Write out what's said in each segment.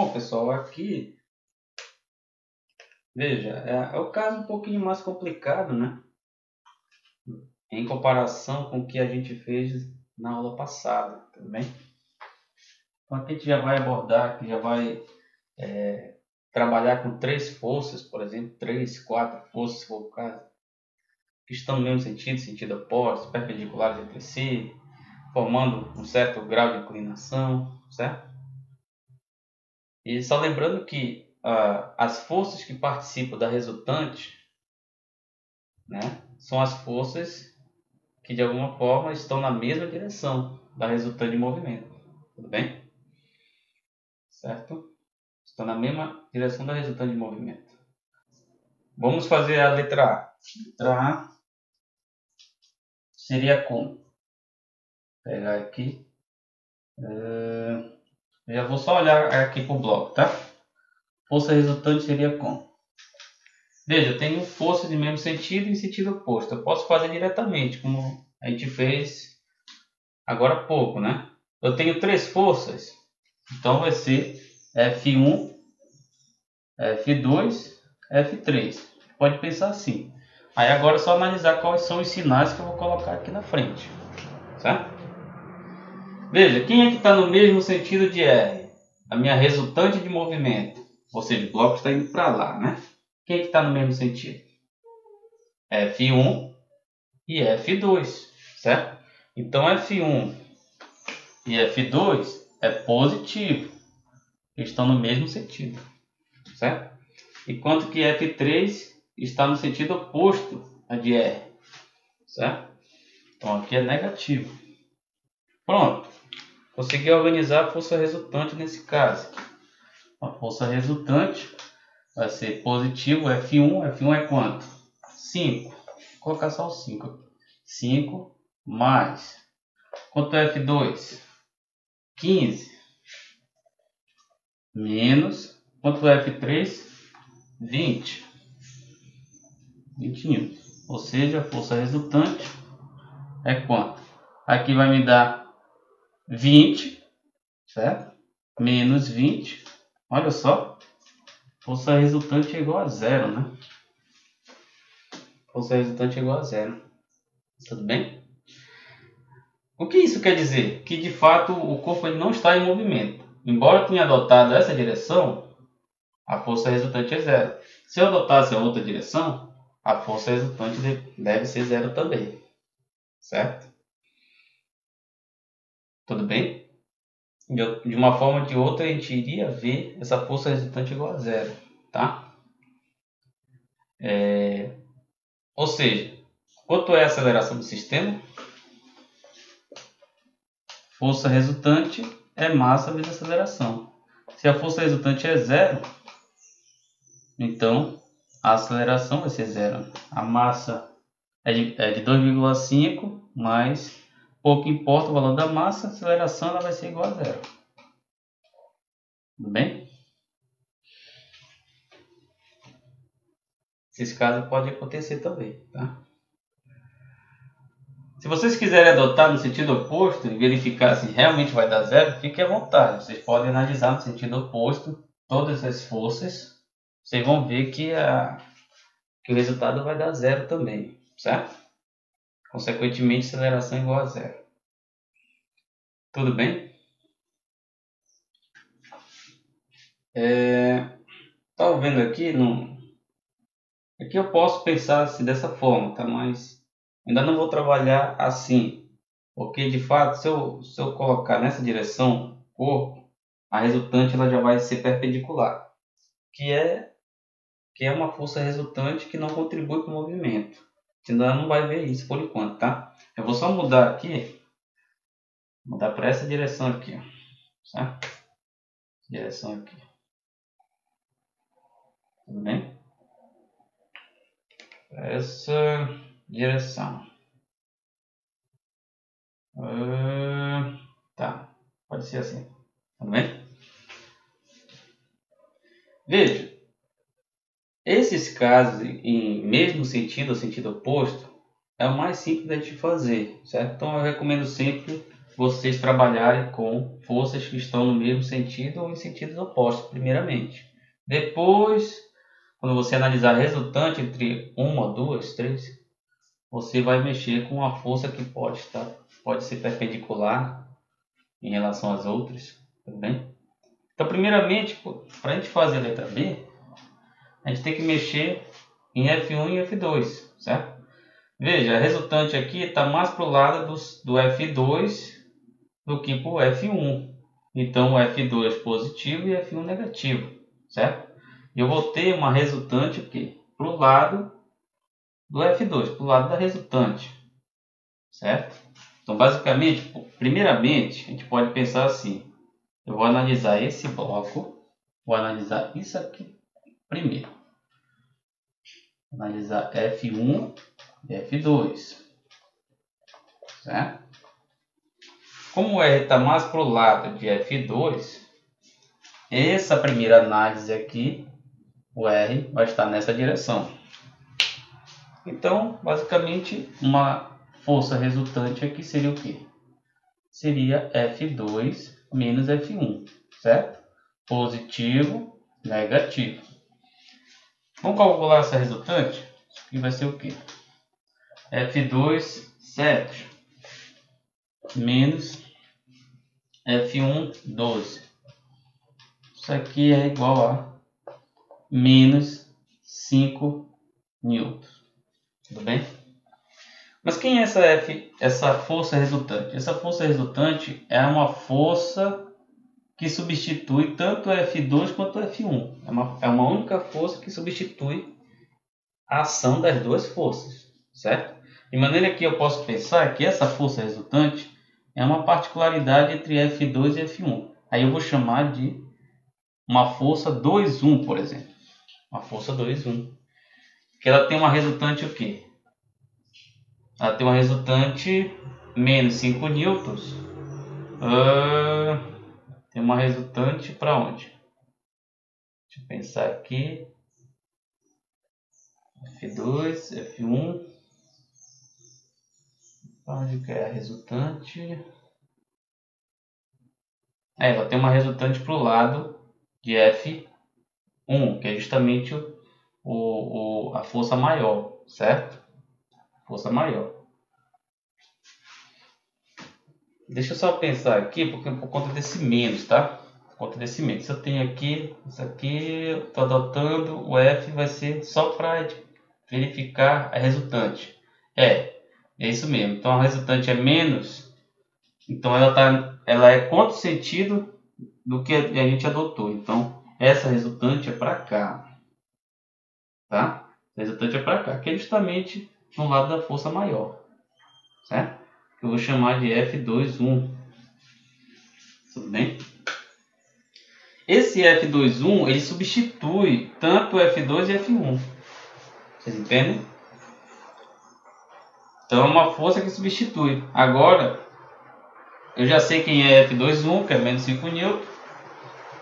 Bom, pessoal, aqui, veja, é o caso um pouquinho mais complicado, né? Em comparação com o que a gente fez na aula passada, tudo bem? Então aqui a gente já vai abordar, que já vai trabalhar com três forças, por exemplo, 3, 4 forças, se for o caso, que estão no mesmo sentido oposto, perpendiculares entre si, formando um certo grau de inclinação, certo? E só lembrando que as forças que participam da resultante, né, são as forças que de alguma forma estão na mesma direção da resultante de movimento, tudo bem? Certo? Estão na mesma direção da resultante de movimento. Vamos fazer a letra A. Letra A seria como? Vou pegar aqui. Já vou só olhar aqui para o bloco, tá? Força resultante seria como? Veja, eu tenho força de mesmo sentido e sentido oposto. Eu posso fazer diretamente, como a gente fez agora há pouco, né? Eu tenho três forças, então vai ser F1, F2, F3. Pode pensar assim. Aí agora é só analisar quais são os sinais que eu vou colocar aqui na frente, certo? Veja, quem é que está no mesmo sentido de R? A minha resultante de movimento, ou seja, o bloco está indo para lá, né? Quem é que está no mesmo sentido? F1 e F2, certo? Então F1 e F2 é positivo, estão no mesmo sentido, certo? Enquanto que F3 está no sentido oposto a de R, certo? Então aqui é negativo. Pronto, consegui organizar a força resultante nesse caso. A força resultante vai ser positivo F1, F1 é quanto? 5, vou colocar só o 5. 5 mais, quanto é F2? 15, menos, quanto é F3? 20 newtons. Ou seja, a força resultante é quanto? Aqui vai me dar 20, certo? Menos 20, olha só, força resultante é igual a zero, né? Força resultante é igual a zero, tudo bem? O que isso quer dizer? Que de fato o corpo ele não está em movimento. Embora eu tenha adotado essa direção, a força resultante é zero. Se eu adotasse a outra direção, a força resultante deve ser zero também, certo? Tudo bem? De uma forma ou de outra, a gente iria ver essa força resultante igual a zero, tá? Ou seja, quanto é a aceleração do sistema? Força resultante é massa vezes aceleração. Se a força resultante é zero, então a aceleração vai ser zero. A massa é de 2,5, mas pouco importa o valor da massa, a aceleração ela vai ser igual a zero. Tudo bem? Esses casos podem acontecer também, tá? Se vocês quiserem adotar no sentido oposto e verificar se realmente vai dar zero, fique à vontade. Vocês podem analisar no sentido oposto todas as forças. Vocês vão ver que o resultado vai dar zero também, certo? Consequentemente, aceleração igual a zero. Tudo bem? Tá vendo aqui? Aqui eu posso pensar assim, dessa forma, tá? Mas ainda não vou trabalhar assim. Porque, de fato, se eu colocar nessa direção o corpo, a resultante ela já vai ser perpendicular. Que é uma força resultante que não contribui para o movimento. Você ainda não vai ver isso por enquanto, tá? Eu vou só mudar aqui. Mudar para essa direção aqui, ó, certo? Direção aqui. Tudo bem? Essa direção. Tá. Pode ser assim. Tudo bem? Veja. Esses casos em mesmo sentido ou sentido oposto é o mais simples de fazer, certo? Então eu recomendo sempre vocês trabalharem com forças que estão no mesmo sentido ou em sentidos opostos, primeiramente. Depois, quando você analisar a resultante entre uma, duas, três, você vai mexer com a força que pode ser perpendicular em relação às outras, tudo bem? Então, primeiramente, para a gente fazer a letra B, a gente tem que mexer em F1 e F2, certo? Veja, a resultante aqui está mais para o lado do F2 do que para o F1. Então, o F2 positivo e F1 negativo, certo? Eu vou ter uma resultante aqui para o lado do F2, para o lado da resultante, certo? Então, basicamente, primeiramente, a gente pode pensar assim. Eu vou analisar esse bloco, vou analisar isso aqui primeiro. Analisar F1 e F2, certo? Como o R está mais para o lado de F2, essa primeira análise aqui, o R vai estar nessa direção. Então, basicamente, uma força resultante aqui seria o quê? Seria F2 menos F1, certo? Positivo, negativo. Vamos calcular essa resultante? Isso aqui vai ser o quê? F2 7 menos F1 12. Isso aqui é igual a menos 5 newtons. Tudo bem? Mas quem é essa força resultante? Essa força resultante é uma força que substitui tanto o F2 quanto o F1. É uma única força que substitui a ação das duas forças, certo? De maneira que eu posso pensar que essa força resultante é uma particularidade entre F2 e F1. Aí eu vou chamar de uma força 2,1, por exemplo. Uma força 2,1. Que ela tem uma resultante o quê? Ela tem uma resultante menos 5 newtons. Tem uma resultante para onde? Deixa eu pensar aqui. F2, F1. Onde que é a resultante? Ela tem uma resultante para o lado de F1, que é justamente a força maior, certo? Força maior. Deixa eu só pensar aqui, porque por conta desse menos, tá? Por conta desse menos. Se eu tenho aqui, isso aqui, eu estou adotando, o F vai ser só para verificar a resultante. É isso mesmo. Então a resultante é menos, então ela é contra o sentido do que a gente adotou. Então essa resultante é para cá, tá? A resultante é para cá, que é justamente no lado da força maior, certo? Que eu vou chamar de F2,1. Tudo bem? Esse F2,1 ele substitui tanto F2 e F1. Vocês entendem? Então é uma força que substitui. Agora, eu já sei quem é F2,1, que é menos 5 newtons.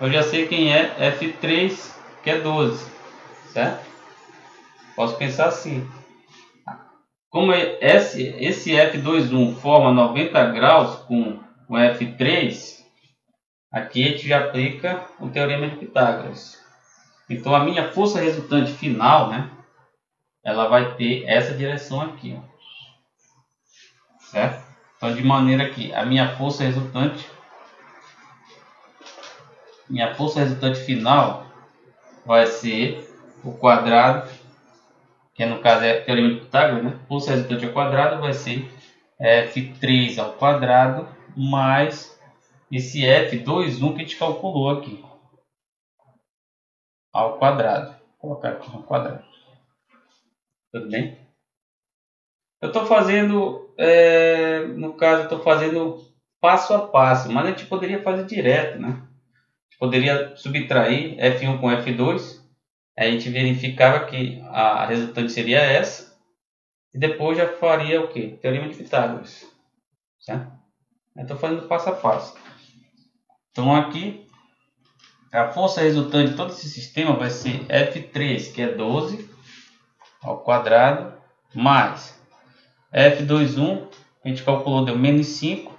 Eu já sei quem é F3, que é 12. Certo? Posso pensar assim. Como esse F2,1 forma 90 graus com o F3, aqui a gente já aplica o teorema de Pitágoras. Então a minha força resultante final, né, ela vai ter essa direção aqui, ó. Certo? Então de maneira que a minha força resultante final vai ser o quadrado, que no caso é teorema de Pitágoras, né? Força resultante ao quadrado vai ser F3 ao quadrado mais esse F2,1 que a gente calculou aqui ao quadrado. Vou colocar aqui ao quadrado. Tudo bem? Eu estou fazendo, no caso, estou fazendo passo a passo, mas a gente poderia fazer direto, né? A gente poderia subtrair F1 com F2, aí a gente verificava que a resultante seria essa, e depois já faria o quê? Teorema de Pitágoras, certo? Eu estou fazendo passo a passo. Então aqui, a força resultante de todo esse sistema vai ser F3, que é 12 ao quadrado, mais F2,1, a gente calculou, deu menos 5,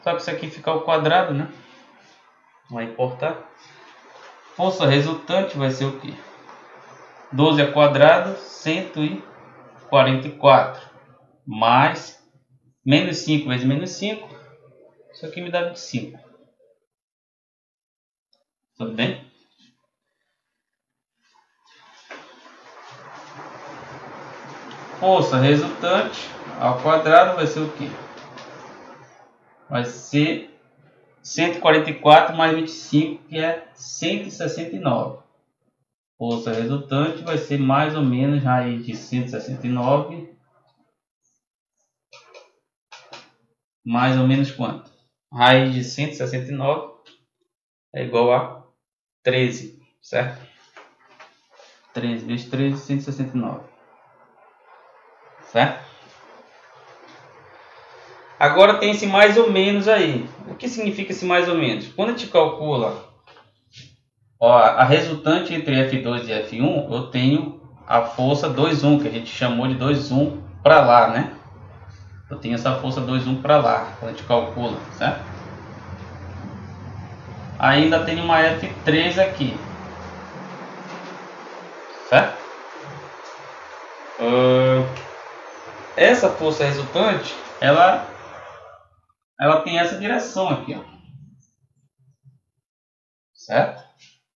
Só que isso aqui fica ao quadrado, né? Vai importar. Força resultante vai ser o quê? 12 ao quadrado, 144. Mais menos 5 vezes menos 5. Isso aqui me dá 25. Tudo bem? Força resultante ao quadrado vai ser o quê? Vai ser 144 mais 25, que é 169. Força resultante vai ser mais ou menos raiz de 169. Mais ou menos quanto? Raiz de 169 é igual a 13, certo? 13 vezes 13, 169. Certo? Agora tem esse mais ou menos aí. O que significa esse mais ou menos? Quando a gente calcula a resultante entre F2 e F1, eu tenho a força 2,1, que a gente chamou de 2,1 para lá, né? Eu tenho essa força 2,1 para lá, quando a gente calcula, certo? Ainda tem uma F3 aqui, certo? Essa força resultante, ela tem essa direção aqui, ó. Certo?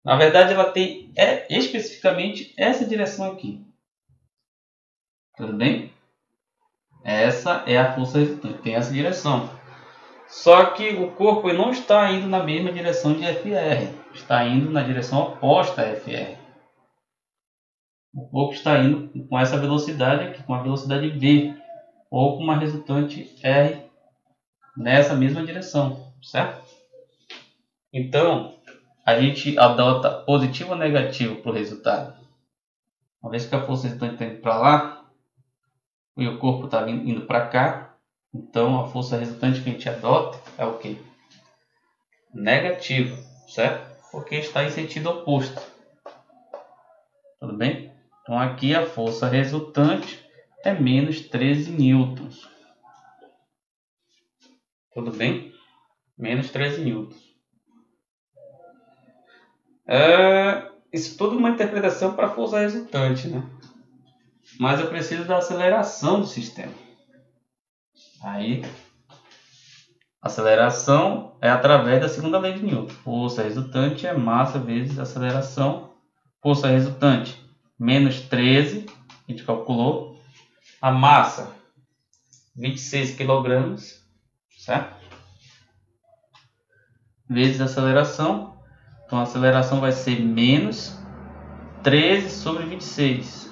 Na verdade, ela tem especificamente essa direção aqui. Tudo bem? Essa é a força resultante, tem essa direção. Só que o corpo não está indo na mesma direção de FR, está indo na direção oposta a FR. O corpo está indo com essa velocidade aqui, com a velocidade V, ou com uma resultante R nessa mesma direção, certo? Então, a gente adota positivo ou negativo para o resultado. Uma vez que a força resultante está indo para lá, e o corpo está indo para cá, então a força resultante que a gente adota é o quê? Negativo, certo? Porque está em sentido oposto. Tudo bem? Então aqui a força resultante é menos 13 newtons. Tudo bem? Menos 13 newtons. Isso tudo é uma interpretação para a força resultante, né? Mas eu preciso da aceleração do sistema. Aí, aceleração é através da segunda lei de Newton. Força resultante é massa vezes aceleração. Força resultante, menos 13, a gente calculou. A massa, 26 kg, certo? Vezes a aceleração. Então a aceleração vai ser menos 13 sobre 26.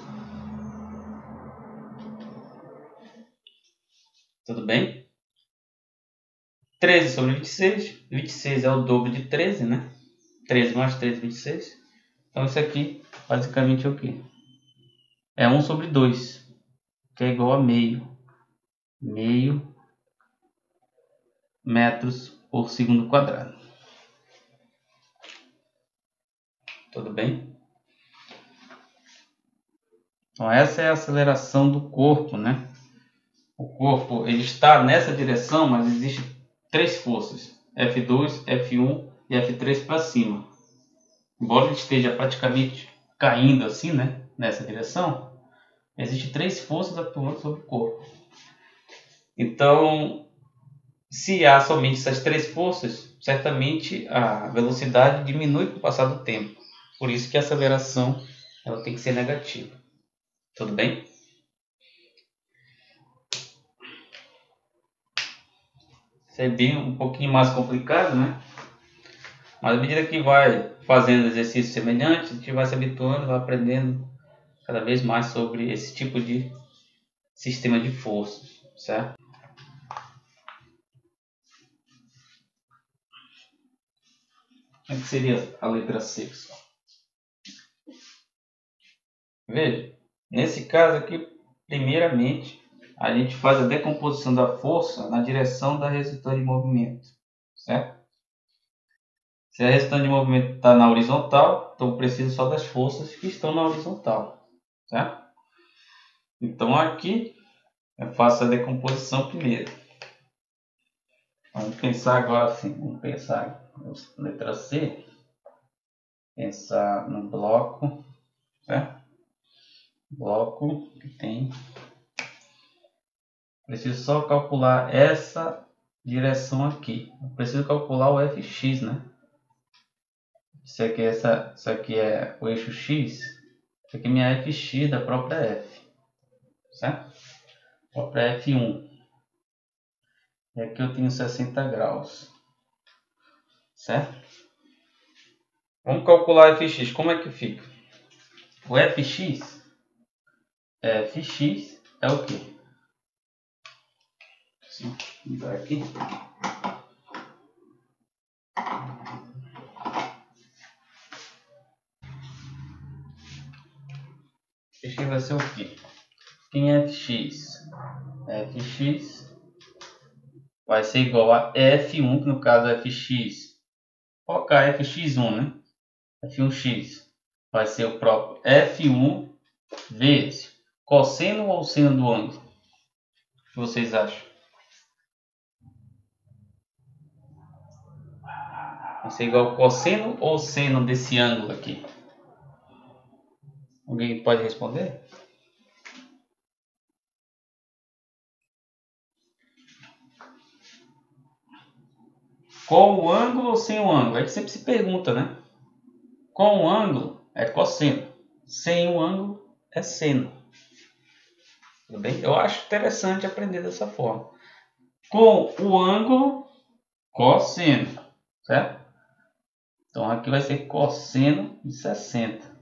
Tudo bem? 13 sobre 26. 26 é o dobro de 13, né? 13 mais 13, 26. Então isso aqui basicamente é o quê? É 1 sobre 2, que é igual a meio metros por segundo quadrado. Tudo bem? Então essa é a aceleração do corpo, né? O corpo ele está nessa direção, mas existem três forças: F2, F1 e F3 para cima. Embora ele esteja praticamente caindo assim, né? Nessa direção, existem três forças atuando sobre o corpo. Então, se há somente essas três forças, certamente a velocidade diminui com o passar do tempo. Por isso que a aceleração ela tem que ser negativa. Tudo bem? Isso é bem um pouquinho mais complicado, né? Mas à medida que vai fazendo exercícios semelhantes, a gente vai se habituando, vai aprendendo cada vez mais sobre esse tipo de sistema de forças, certo? Como é que seria a letra C, pessoal? Veja, nesse caso aqui, primeiramente, a gente faz a decomposição da força na direção da resultante de movimento, certo? Se a resultante de movimento está na horizontal, então eu preciso só das forças que estão na horizontal, certo? Então aqui eu faço a decomposição primeiro. Vamos pensar agora assim, vamos pensar na letra C, pensar no bloco, certo? Bloco que tem, preciso só calcular essa direção aqui, eu preciso calcular o fx, né? Isso aqui é o eixo x, isso aqui é minha fx da própria f, certo? Própria f1, e aqui eu tenho 60 graus, certo? Vamos calcular o fx, como é que fica? O fx é o quê? Vamos ver aqui. Fx vai ser o quê? Quem é fx? Fx vai ser igual a f1, que no caso é fx. Colocar fx1, né? f1x vai ser o próprio f1 vezes cosseno ou seno do ângulo. O que vocês acham? Vai ser igual ao cosseno ou seno desse ângulo aqui? Alguém pode responder? Com o ângulo ou sem o ângulo? A gente sempre se pergunta, né? Com o ângulo é cosseno, sem o ângulo é seno. Tudo bem? Eu acho interessante aprender dessa forma. Com o ângulo, cosseno, certo? Então aqui vai ser cosseno de 60.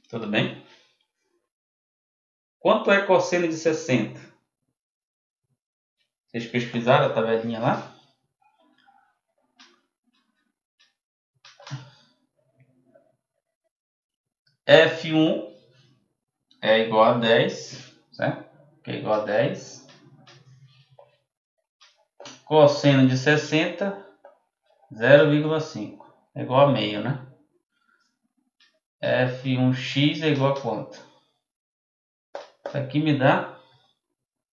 Tudo bem? Quanto é cosseno de 60? Vocês pesquisaram a tabelinha lá? F1 é igual a 10, certo? Que é igual a 10. Cosseno de 60, 0,5. É igual a meio, né? F1x é igual a quanto? Isso aqui me dá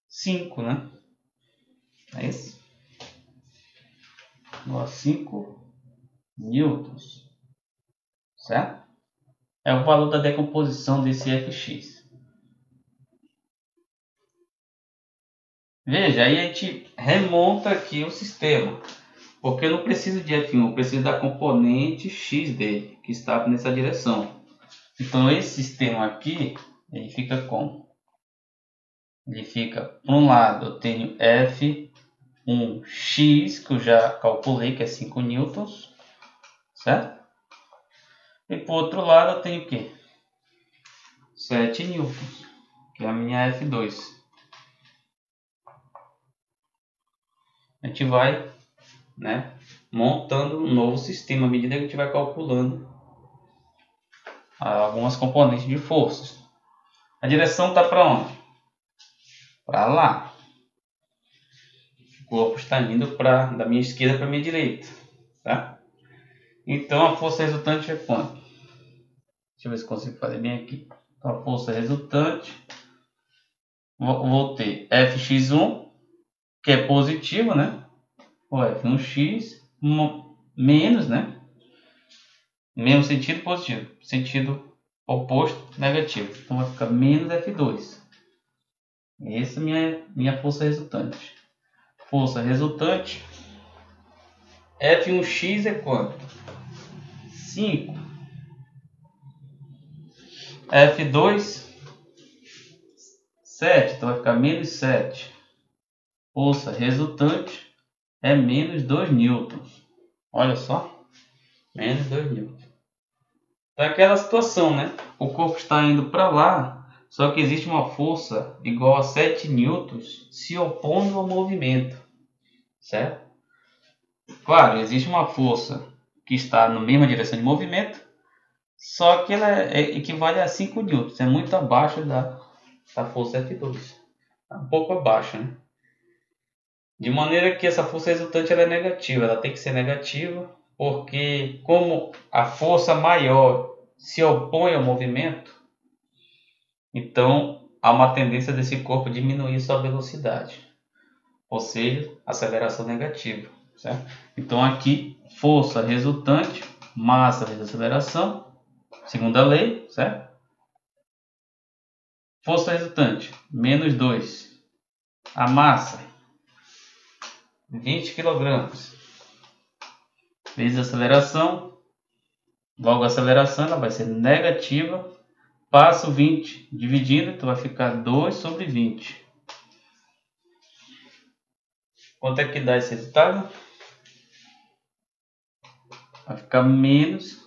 5, né? É isso? Igual a 5 newtons, certo? É o valor da decomposição desse Fx. Veja, aí a gente remonta aqui o sistema, porque eu não preciso de F1, eu preciso da componente x dele, que está nessa direção. Então esse sistema aqui, ele fica como? Ele fica, por um lado, eu tenho F1x, que eu já calculei, que é 5 newtons, certo? E por outro lado eu tenho o quê? 7 newtons, que é a minha F2. A gente vai, né, montando um novo sistema à medida que a gente vai calculando algumas componentes de forças. A direção está para onde? Para lá. O corpo está indo da minha esquerda para a minha direita. Tá? Então a força resultante é quanto? Deixa eu ver se consigo fazer bem aqui. Então a força resultante, vou ter Fx1, que é positivo, né? O F1x menos, né? Mesmo sentido positivo, sentido oposto negativo. Então vai ficar menos F2. Essa é minha força resultante. Força resultante, F1x é quanto? 5. F2, 7. Então vai ficar menos 7. Força resultante é menos 2 newtons. Olha só. Menos 2 newtons. Então é aquela situação, né? O corpo está indo para lá, só que existe uma força igual a 7 newtons se opondo ao movimento. Certo? Claro, existe uma força que está na mesma direção de movimento, só que ela equivale a 5 newtons. É muito abaixo da força F2. Um pouco abaixo, né? De maneira que essa força resultante ela é negativa. Ela tem que ser negativa, porque como a força maior se opõe ao movimento, então há uma tendência desse corpo diminuir sua velocidade. ou seja, aceleração negativa, certo? Então aqui, força resultante, massa vezes aceleração, segunda lei, certo? Força resultante, menos 2. A massa, 20 kg, vezes a aceleração, logo a aceleração ela vai ser negativa, passo 20 dividindo, então vai ficar 2 sobre 20. Quanto é que dá esse resultado? Vai ficar menos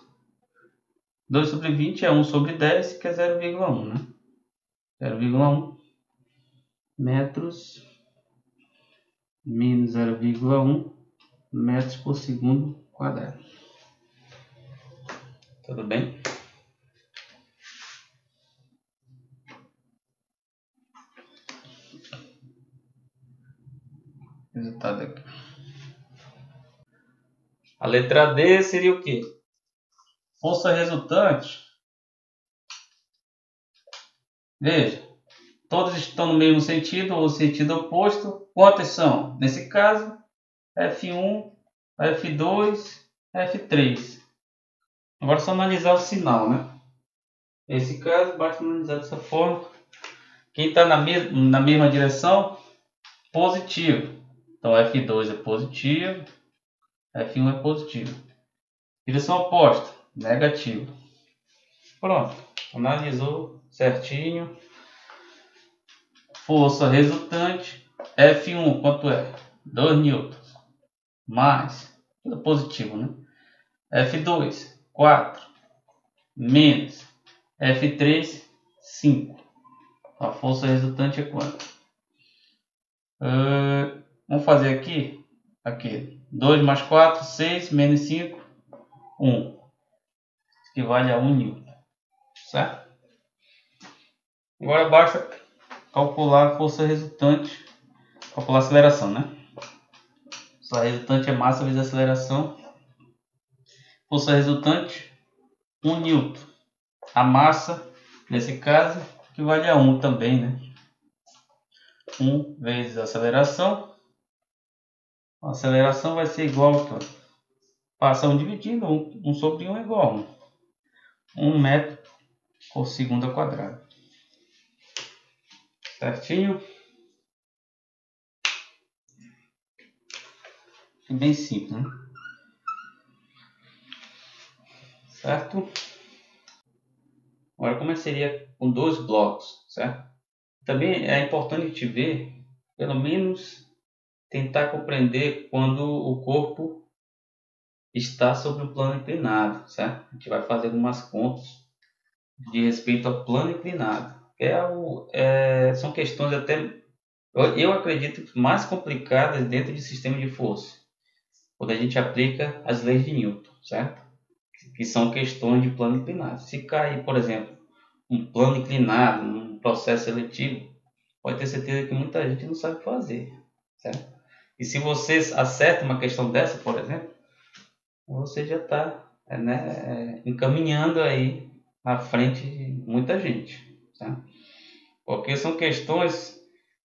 2 sobre 20 é 1 sobre 10, que é 0,1, né? 0,1 metros menos 0,1 metros por segundo quadrado. Tudo bem? Resultado aqui. A letra D seria o quê? Força resultante. Veja, todos estão no mesmo sentido ou sentido oposto. Quantas são? Nesse caso, F1, F2, F3. Agora é só analisar o sinal, né? Nesse caso, basta analisar dessa forma. Quem está na mesma direção, positivo. Então F2 é positivo, F1 é positivo. Direção oposta, negativo. Pronto, analisou certinho. Força resultante, F1 quanto é? 2 newtons. Mais, tudo positivo, né? F2, 4. Menos, F3, 5. A força resultante é quanto? Vamos fazer aqui. 2 mais 4, 6, menos 5, 1. Equivale a 1 newton. Certo? Agora basta calcular a força resultante. Calcular a aceleração, né? Força resultante é massa vezes aceleração. Força resultante, 1 newton. A massa, nesse caso, equivale a 1 também, né? 1 vezes a aceleração. A aceleração vai ser igual a... Passa 1 dividindo, 1 sobre 1 é igual a 1. 1 metro por segundo ao quadrado. Certinho? Bem simples, né? Certo? Agora, como seria com 2 blocos, certo? Também é importante te ver, pelo menos tentar compreender quando o corpo está sobre o plano inclinado, certo? A gente vai fazer algumas contas de respeito ao plano inclinado. São questões até, eu acredito, mais complicadas dentro de sistema de força, quando a gente aplica as leis de Newton, certo? Que são questões de plano inclinado. Se cair, por exemplo, um plano inclinado, num processo seletivo, pode ter certeza que muita gente não sabe fazer, certo? E se você acerta uma questão dessa, por exemplo, você já está encaminhando aí à frente de muita gente, certo? Porque são questões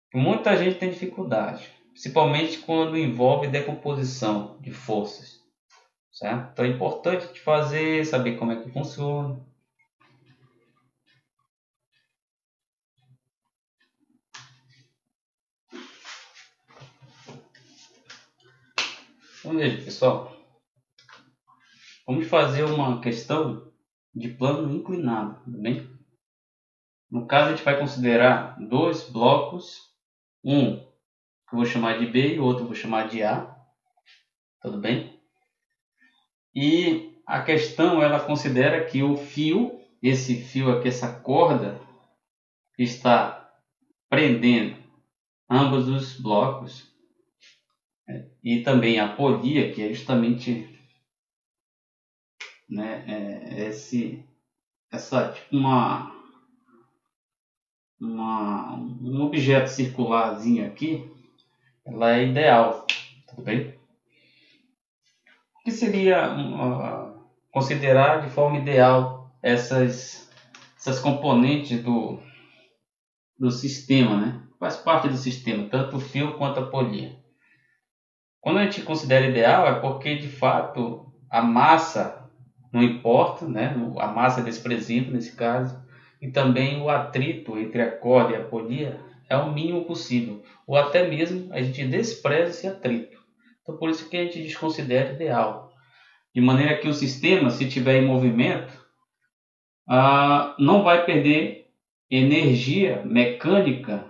que muita gente tem dificuldade, principalmente quando envolve decomposição de forças, certo? Então é importante te fazer, saber como é que funciona. Então veja, pessoal, vamos fazer uma questão de plano inclinado, tudo bem? No caso, a gente vai considerar 2 blocos, um que eu vou chamar de B e o outro eu vou chamar de A, tudo bem? E a questão, ela considera que o fio, esse fio aqui, essa corda, está prendendo ambos os blocos, e também a polia, que é justamente, né, tipo um objeto circularzinho aqui, ela é ideal, tudo bem? O que seria considerar de forma ideal essas componentes do sistema, né? faz parte do sistema, tanto o fio quanto a polia. Quando a gente considera ideal é porque de fato a massa não importa, né? A massa é desprezível nesse caso, e também o atrito entre a corda e a polia é o mínimo possível, ou até mesmo a gente despreza esse atrito. Então por isso que a gente desconsidera ideal, de maneira que o sistema, se estiver em movimento, não vai perder energia mecânica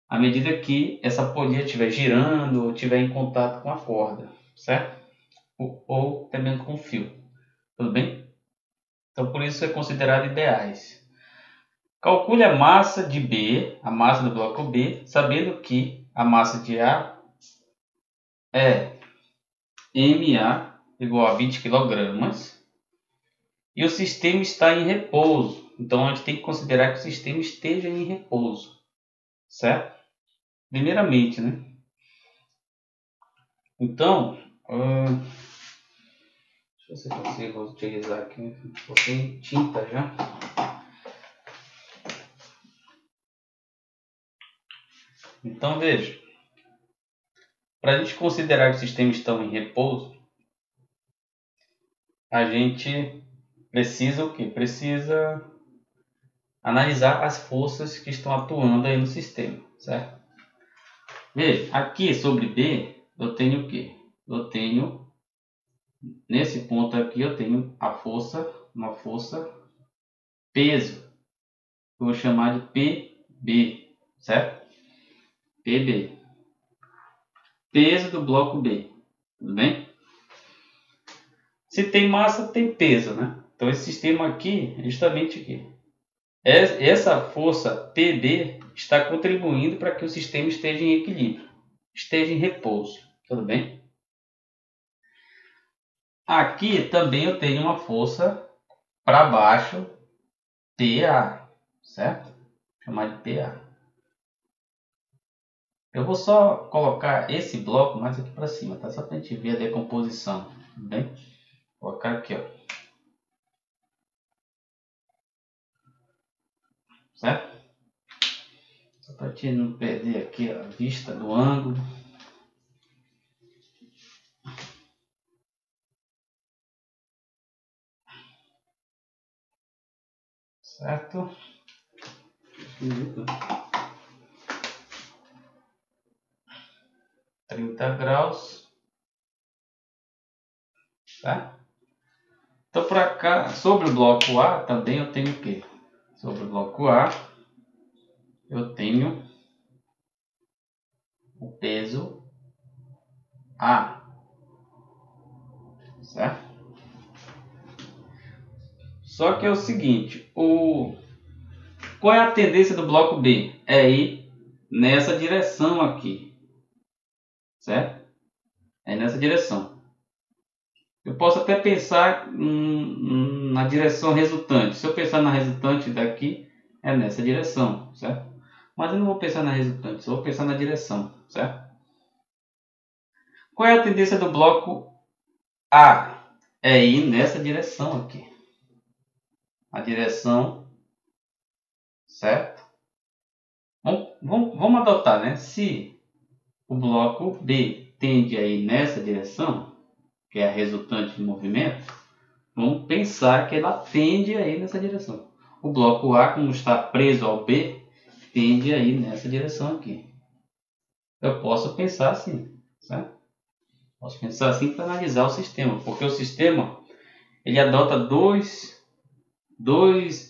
à medida que essa polia estiver girando ou estiver em contato com a corda, certo? Ou também com o fio, tudo bem? Então por isso é considerado ideais. Calcule a massa de B, a massa do bloco B, sabendo que a massa de A é MA igual a 20 kg e o sistema está em repouso. Então a gente tem que considerar que o sistema esteja em repouso, certo? Primeiramente, né? Então, deixa eu ver se eu consigo utilizar aqui um pouquinho de tinta já. Então veja, para a gente considerar que o sistema está em repouso, a gente precisa o quê? Precisa analisar as forças que estão atuando aí no sistema, certo? Veja, aqui sobre B, eu tenho o quê? Eu tenho, nesse ponto aqui, eu tenho a força, uma força peso. Eu vou chamar de PB, certo? PB. Peso do bloco B, tudo bem? Se tem massa, tem peso, né? Então esse sistema aqui, justamente aqui, essa força PB está contribuindo para que o sistema esteja em equilíbrio, esteja em repouso, tudo bem? Aqui também eu tenho uma força para baixo, PA, certo? Vou chamar de PA. Eu vou só colocar esse bloco mais aqui para cima, tá? Só para a gente ver a decomposição, tudo bem? Vou colocar aqui, ó. Certo? Só para a gente não perder aqui a vista do ângulo. Certo? 30 graus. Tá? Então, para cá, sobre o bloco A, também eu tenho o quê? Sobre o bloco A, eu tenho o peso A. Certo? Só que é o seguinte, qual é a tendência do bloco B? É ir nessa direção aqui. Certo? É nessa direção. Eu posso até pensar na direção resultante. Se eu pensar na resultante daqui, é nessa direção, certo? Mas eu não vou pensar na resultante, só vou pensar na direção, certo? Qual é a tendência do bloco A? É ir nessa direção aqui. A direção, certo? Vamos adotar, né? Se o bloco B tende a ir nessa direção, que é a resultante de movimento, vamos pensar que ela tende a ir nessa direção. O bloco A, como está preso ao B, tende a ir nessa direção aqui. Eu posso pensar assim, certo? Posso pensar assim para analisar o sistema, porque o sistema ele adota dois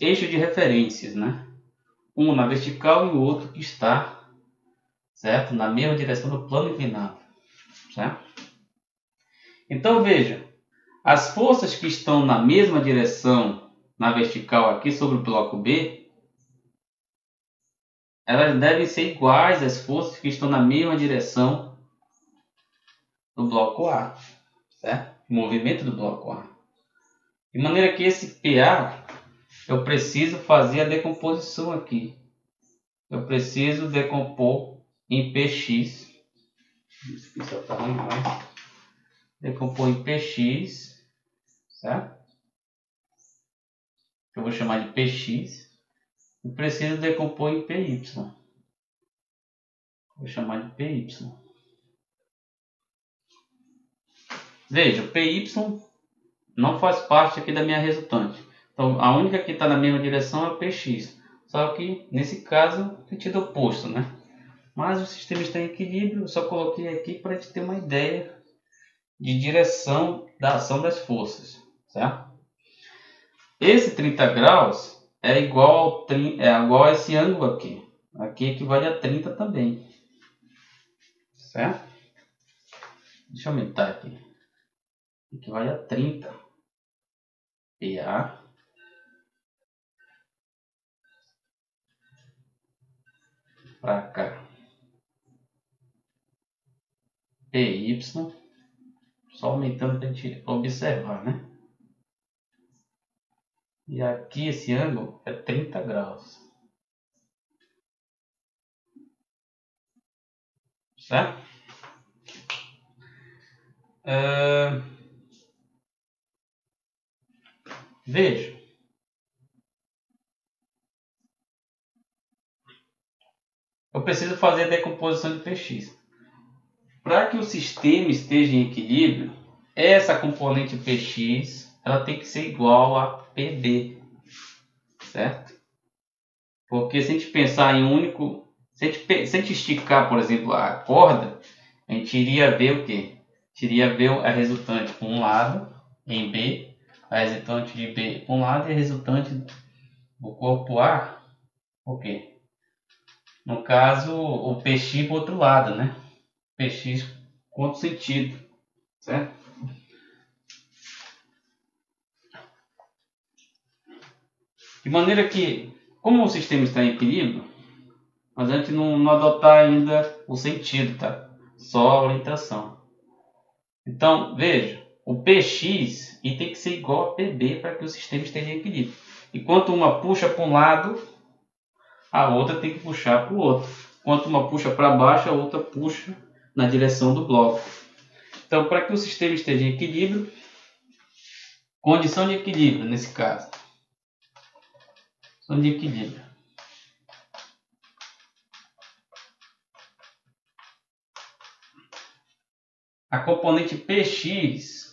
eixos de referências, né? Um na vertical e o outro que está, certo, na mesma direção do plano inclinado, certo? Então veja, as forças que estão na mesma direção na vertical aqui sobre o bloco B, elas devem ser iguais às forças que estão na mesma direção do bloco A, certo? O movimento do bloco A. De maneira que esse PA, eu preciso fazer a decomposição aqui. Eu preciso decompor em PX. Isso é o tamanho mais. Decompor em PX, certo? Eu vou chamar de PX. E preciso decompor em PY. Vou chamar de PY. Veja, o PY não faz parte aqui da minha resultante. Então, a única que está na mesma direção é o PX. Só que, nesse caso, sentido oposto, né? Mas o sistema está em equilíbrio, eu só coloquei aqui para a gente ter uma ideia de direção da ação das forças, certo? Esse 30 graus é igual a esse ângulo aqui. Aqui equivale a 30 também, certo? Deixa eu aumentar aqui. Equivale a 30 PA para cá. PY, só aumentando para a gente observar, né? E aqui esse ângulo é 30 graus. Certo? Veja. Eu preciso fazer a decomposição de PX. Para que o sistema esteja em equilíbrio, essa componente PX ela tem que ser igual a PB. Certo? Porque se a gente pensar em um único... Se a gente esticar, por exemplo, a corda, a gente iria ver o quê? A gente iria ver a resultante por um lado, em B, a resultante de B por um lado e a resultante do corpo A, o quê? No caso, o PX para o outro lado, né? PX com outro sentido, certo? De maneira que, como o sistema está em equilíbrio, mas a gente não adotar ainda o sentido, tá? Só a orientação. Então, veja, o PX tem que ser igual a PB para que o sistema esteja em equilíbrio. Enquanto uma puxa para um lado, a outra tem que puxar para o outro. Enquanto uma puxa para baixo, a outra puxa na direção do bloco. Então, para que o sistema esteja em equilíbrio, condição de equilíbrio nesse caso. Condição de equilíbrio. A componente PX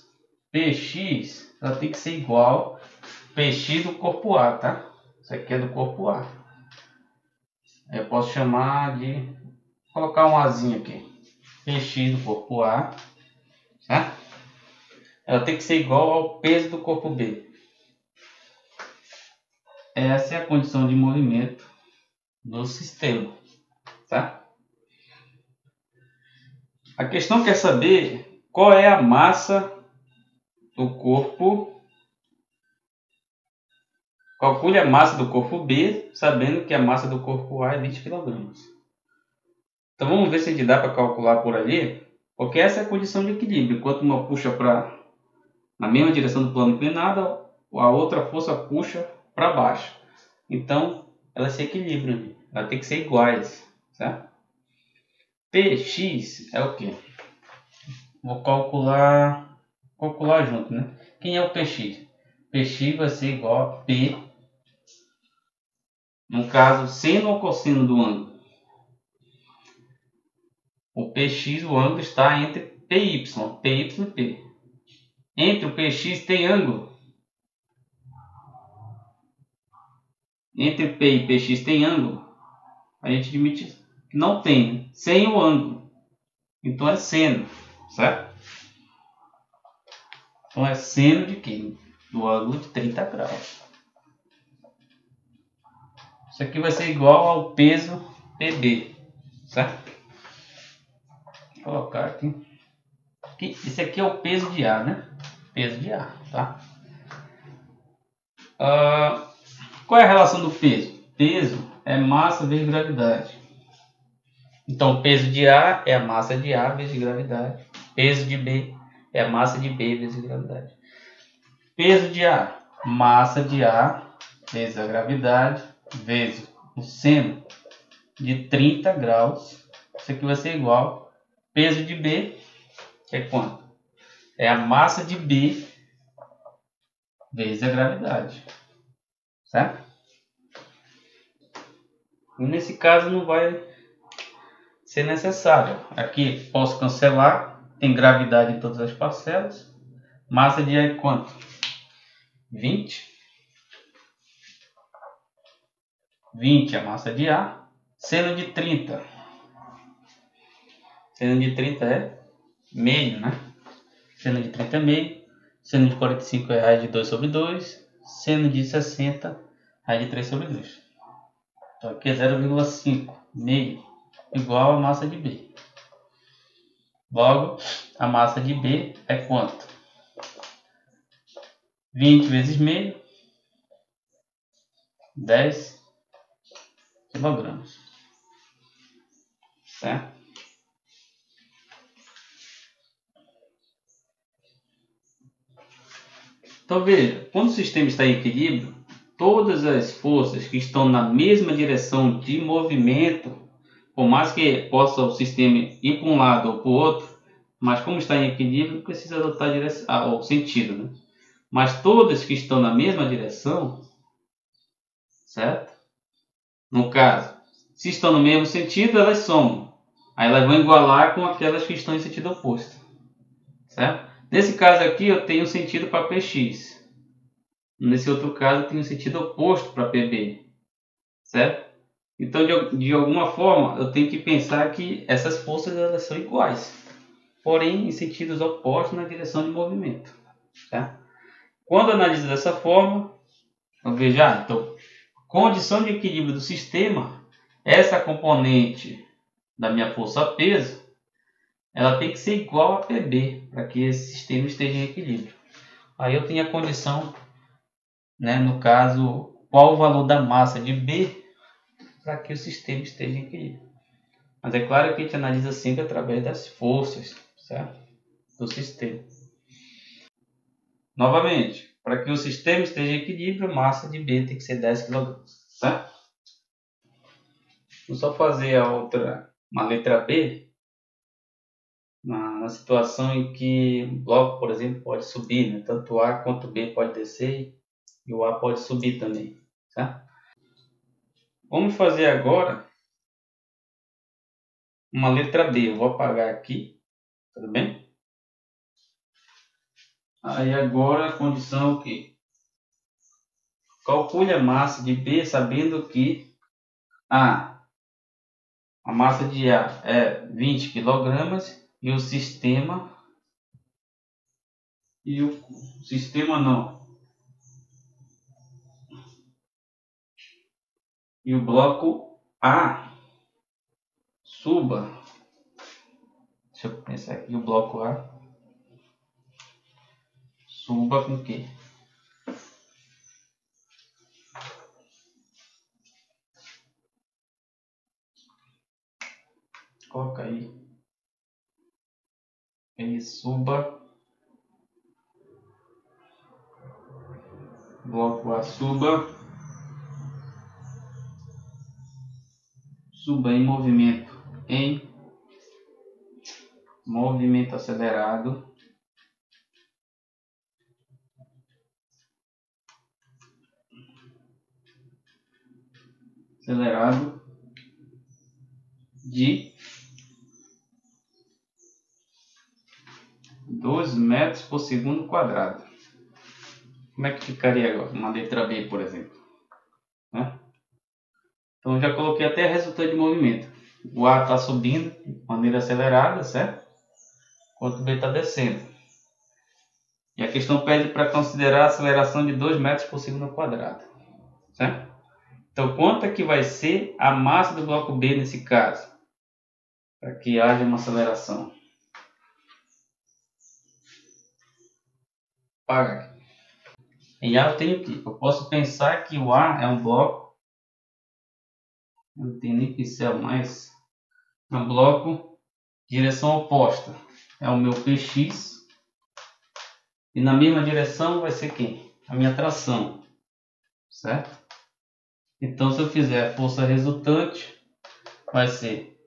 ela tem que ser igual PX do corpo A, tá? Isso aqui é do corpo A. Eu posso chamar de... Vou colocar um Azinho aqui. PX do corpo A, certo? Ela tem que ser igual ao peso do corpo B. Essa é a condição de movimento do sistema, tá? A questão quer saber qual é a massa do corpo. Calcule a massa do corpo B, sabendo que a massa do corpo A é 20 kg. Então vamos ver se a gente dá para calcular por ali, porque essa é a condição de equilíbrio. Enquanto uma puxa na mesma direção do plano inclinado, a outra força puxa para baixo. Então elas se equilibram, elas têm que ser iguais, certo? Px é o que? Vou calcular junto, né? Quem é o Px? Px vai ser igual a P, no caso, seno ou cosseno do ângulo. O Px, o ângulo está entre Py e P. Entre o Px tem ângulo. Entre P e Px tem ângulo. A gente admite que não tem, sem o ângulo. Então é seno, certo? Então é seno de quê? Do ângulo de 30 graus. Isso aqui vai ser igual ao peso PB, certo? Vou colocar aqui. Esse aqui é o peso de A, né? Peso de A, tá? Qual é a relação do peso? Peso é massa vezes gravidade. Então, peso de A é a massa de A vezes gravidade. Peso de B é a massa de B vezes gravidade. Peso de A, massa de A vezes a gravidade vezes o seno de 30 graus. Isso aqui vai ser igual. Peso de B, que é quanto? É a massa de B vezes a gravidade. Certo? E nesse caso não vai ser necessário. Aqui posso cancelar, tem gravidade em todas as parcelas. Massa de ar é quanto? 20. 20 a massa de ar. Seno de 30. Seno de 30 é meio, né? Seno de 30 é meio. Seno de 45 é raiz de 2 sobre 2. Seno de 60, raiz de 3 sobre 2. Então aqui é 0,5, meio, igual a massa de B. Logo, a massa de B é quanto? 20 vezes meio, 10 quilogramas. Certo? Então veja, quando o sistema está em equilíbrio, todas as forças que estão na mesma direção de movimento, por mais que possa o sistema ir para um lado ou para o outro, mas como está em equilíbrio, precisa adotar o sentido, né? Mas todas que estão na mesma direção, certo? No caso, se estão no mesmo sentido, elas somam. Aí elas vão igualar com aquelas que estão em sentido oposto, certo? Nesse caso aqui, eu tenho sentido para PX. Nesse outro caso, eu tenho sentido oposto para PB, certo? Então, de alguma forma, eu tenho que pensar que essas forças elas são iguais, porém em sentidos opostos na direção de movimento. Tá? Quando analiso dessa forma, eu vejo, então, condição de equilíbrio do sistema, essa componente da minha força-peso, ela tem que ser igual a PB, para que esse sistema esteja em equilíbrio. Aí eu tenho a condição, né, no caso, qual o valor da massa de B para que o sistema esteja em equilíbrio. Mas é claro que a gente analisa sempre através das forças, certo? Do sistema. Novamente, para que o sistema esteja em equilíbrio, a massa de B tem que ser 10 kg, certo? Vou só fazer uma letra B, na situação em que o bloco, por exemplo, pode subir, né? Tanto A quanto B pode descer e o A pode subir também, certo? Vamos fazer agora uma letra B. Eu vou apagar aqui, tudo bem? Aí agora a condição é o quê? Calcule a massa de B sabendo que a massa de A é 20 kg e o sistema e o bloco A suba. Deixa eu pensar aqui, o bloco A suba com o quê? Coloca aí. Ele suba. Bloco A suba. Suba em movimento. Em movimento acelerado. De 2 metros por segundo quadrado. Como é que ficaria agora? Uma letra B, por exemplo. Né? Então eu já coloquei até a resultante de movimento. O A está subindo de maneira acelerada, certo? Enquanto o B está descendo. E a questão pede para considerar a aceleração de 2 metros por segundo quadrado. Certo? Então quanto é que vai ser a massa do bloco B nesse caso? Para que haja uma aceleração. Paga aqui. Em A eu posso pensar que o A é um bloco. Não tem nem pincel mais. É um bloco direção oposta. É o meu PX. E na mesma direção vai ser quem? A minha tração. Certo? Então se eu fizer a força resultante, vai ser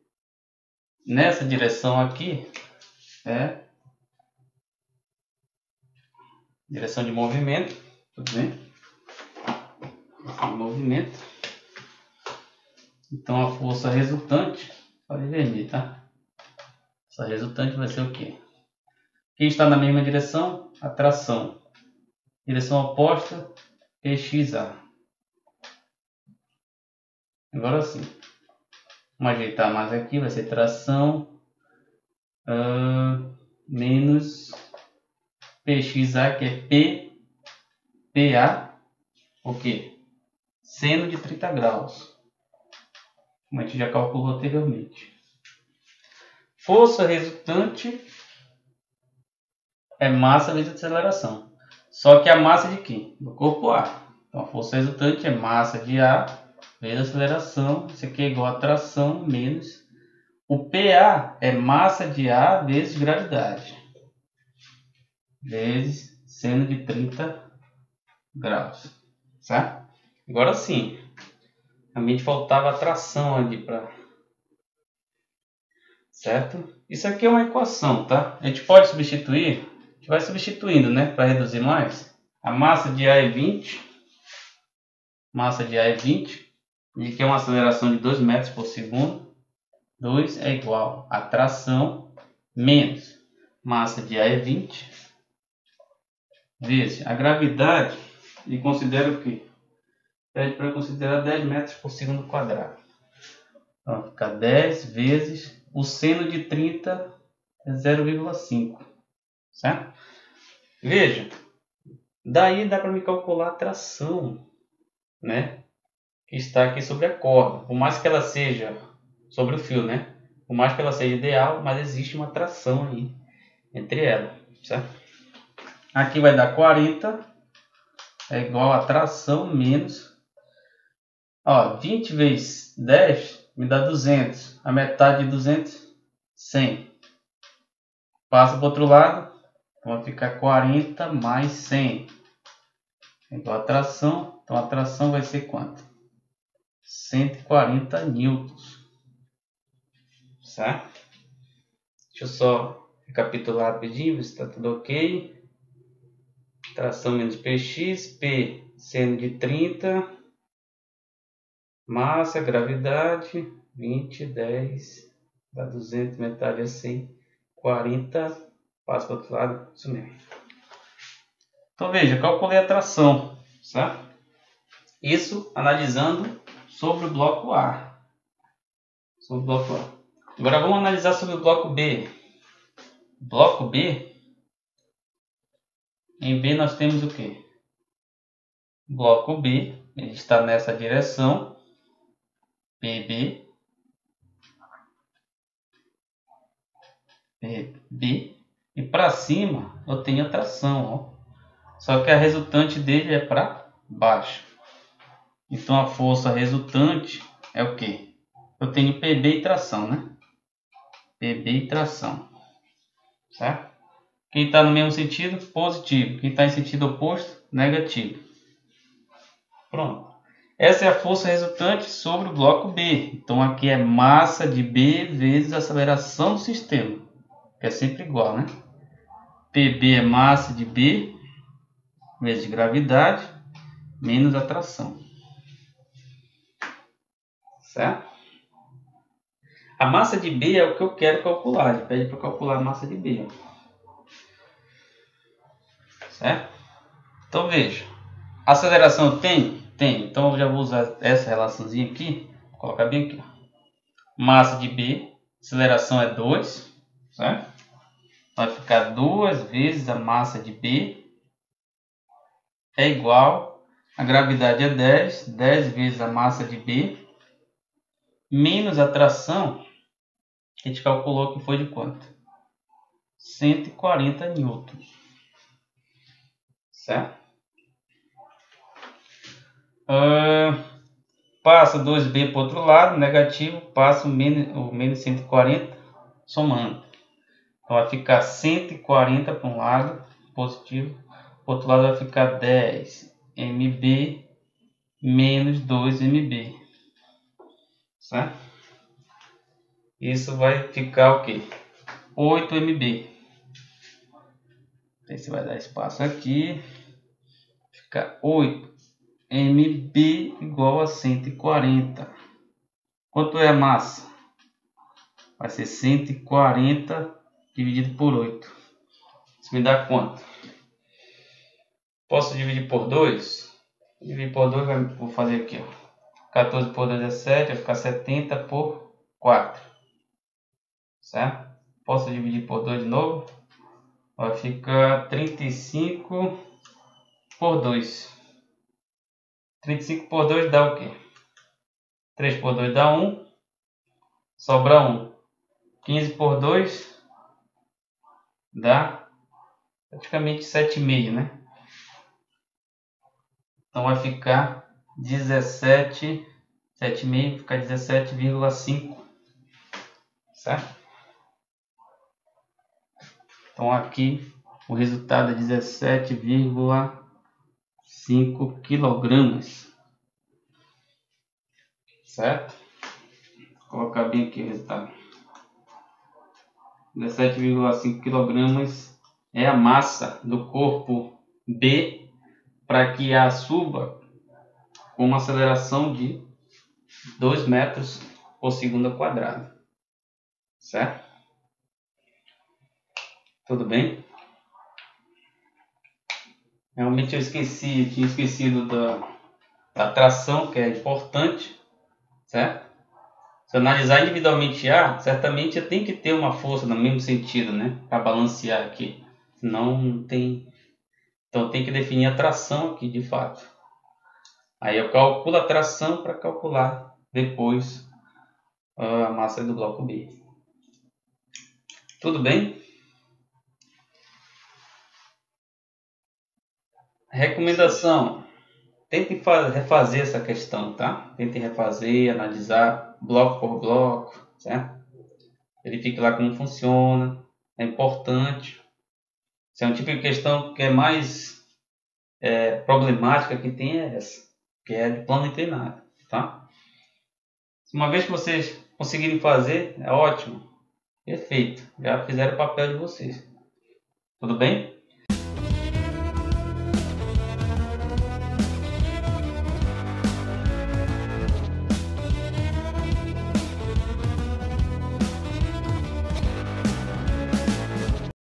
nessa direção aqui, direção de movimento, tudo bem? Direção de movimento. Então a força resultante Pode vermelho, tá? Essa resultante vai ser o quê? Quem está na mesma direção? Atração. Direção oposta, PXA. Agora sim. Vamos ajeitar mais aqui, vai ser tração menos PXA, que é PA, o quê? Seno de 30 graus. Como a gente já calculou anteriormente. Força resultante é massa vezes aceleração. Só que a massa de quem? Do corpo A. Então a força resultante é massa de A vezes aceleração. Isso aqui é igual a tração menos. O PA é massa de A vezes gravidade. Vezes seno de 30 graus. Certo? Agora sim. Realmente faltava a tração ali para... Certo? Isso aqui é uma equação, tá? A gente pode substituir. A gente vai substituindo, né? Para reduzir mais. A massa de A é 20. Massa de A é 20. E que é uma aceleração de 2 metros por segundo. 2 é igual a tração menos massa de A é 20 vezes a gravidade. E considera o quê? Pede para considerar 10 metros por segundo quadrado. Então fica 10 vezes o seno de 30 é 0,5. Certo? Veja, daí dá para me calcular a tração, né? Que está aqui sobre a corda. Por mais que ela seja sobre o fio, né? Por mais que ela seja ideal, mas existe uma tração aí entre elas, certo? Aqui vai dar 40 é igual a tração menos, 20 vezes 10 me dá 200, a metade de 200, 100. Passa para o outro lado, vai ficar 40 mais 100 é igual a tração. Então a tração vai ser quanto? 140 newtons. Certo? Deixa eu só recapitular rapidinho, ver se está tudo ok. Tração menos Px, P seno de 30, massa, gravidade, 20, 10, dá 200, metade é 100, 40, passa para o outro lado, isso mesmo. Então veja, calculei a tração, certo? Isso analisando sobre o bloco A. Sobre o bloco A. Agora vamos analisar sobre o bloco B. Bloco B, em B nós temos o que? Bloco B, ele está nessa direção, PB, PB, e para cima eu tenho a tração, ó. Só que a resultante dele é para baixo. Então a força resultante é o que? Eu tenho PB e tração, né? PB e tração, certo? Quem está no mesmo sentido, positivo. Quem está em sentido oposto, negativo. Pronto. Essa é a força resultante sobre o bloco B. Então aqui é massa de B vezes a aceleração do sistema. É sempre igual, né? PB é massa de B vezes gravidade menos atração. Certo? A massa de B é o que eu quero calcular. Ele pede para calcular a massa de B. Certo? Então veja. Aceleração tem? Tem. Então eu já vou usar essa relaçãozinha aqui. Vou colocar bem aqui. Massa de B. Aceleração é 2. Certo? Vai ficar 2 vezes a massa de B. É igual. A gravidade é 10. 10 vezes a massa de B. Menos a tração. A gente calculou que foi de quanto? 140 newtons. Certo? Passa 2B para o outro lado, negativo, passa o menos 140, somando. Então vai ficar 140 para um lado, positivo, para o outro lado vai ficar 10 MB menos 2 MB. Certo? Isso vai ficar o quê? 8 MB. Então você vai dar espaço aqui, fica 8 MB igual a 140. Quanto é a massa? vai ser 140 dividido por 8. Isso me dá quanto? Posso dividir por 2? Dividir por 2, vou fazer aqui, ó. 14 por 2 é 7, vai ficar 70 por 4. Certo? Posso dividir por 2 de novo? Vai ficar 35 por 2. 35 por 2 dá o quê? 3 por 2 dá 1. Sobra 1. 15 por 2 dá praticamente 7,5, né? Então vai ficar 17, 7,5, fica 17,5, certo? Então aqui o resultado é 17,5 quilogramas, certo? Vou colocar bem aqui o resultado. 17,5 quilogramas é a massa do corpo B para que A suba com uma aceleração de 2 metros por segundo ao quadrado, certo? Tudo bem? Realmente eu tinha esquecido da tração, que é importante, certo? Se eu analisar individualmente A, certamente eu tenho que ter uma força no mesmo sentido, né? Para balancear aqui, senão não tem. Então tem que definir a tração aqui de fato. Aí eu calculo a tração para calcular depois a massa do bloco B. Tudo bem? Recomendação: tente refazer essa questão, tá? Tente refazer, analisar bloco por bloco, certo? Verifique lá como funciona, é importante. Se é um tipo de questão que é mais problemática que tem é essa, que é de plano inclinado, tá? Uma vez que vocês conseguirem fazer, é ótimo, perfeito, já fizeram o papel de vocês. Tudo bem?